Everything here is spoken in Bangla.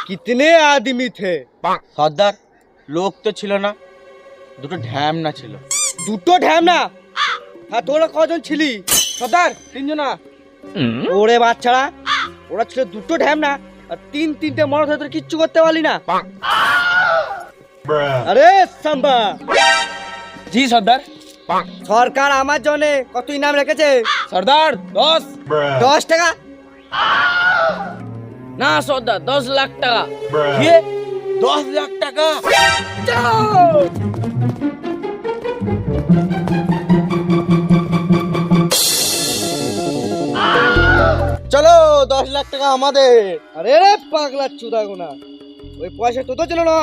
कितने आदमी थे? সর্দার লোক তো ছিল না, দুটো ঢ্যামনা ছিল। দুটো ঢ্যামনা? হ্যাঁ, তোরা কজন ছিলি? সর্দার তিনজনা। ওরে বাচ্চারা, ওরা ছিল দুটো ঢ্যামনা আর তিনটে মরদ হয়ে তোর কিচ্ছু করতে পারলি না? আরে সাম্বা, জি সর্দার। সরকার আমার জন্য কত ইনাম রেখেছে? সর্দার 10। 10 টাকা? না সর্দার 10 লাখ টাকা। কি 10 লাখ টাকা? চলো 10 লাখ টাকা আমাদের। আরে রে পাগলা চুদা গোনা, ওই পয়সা তোদের জন্য না,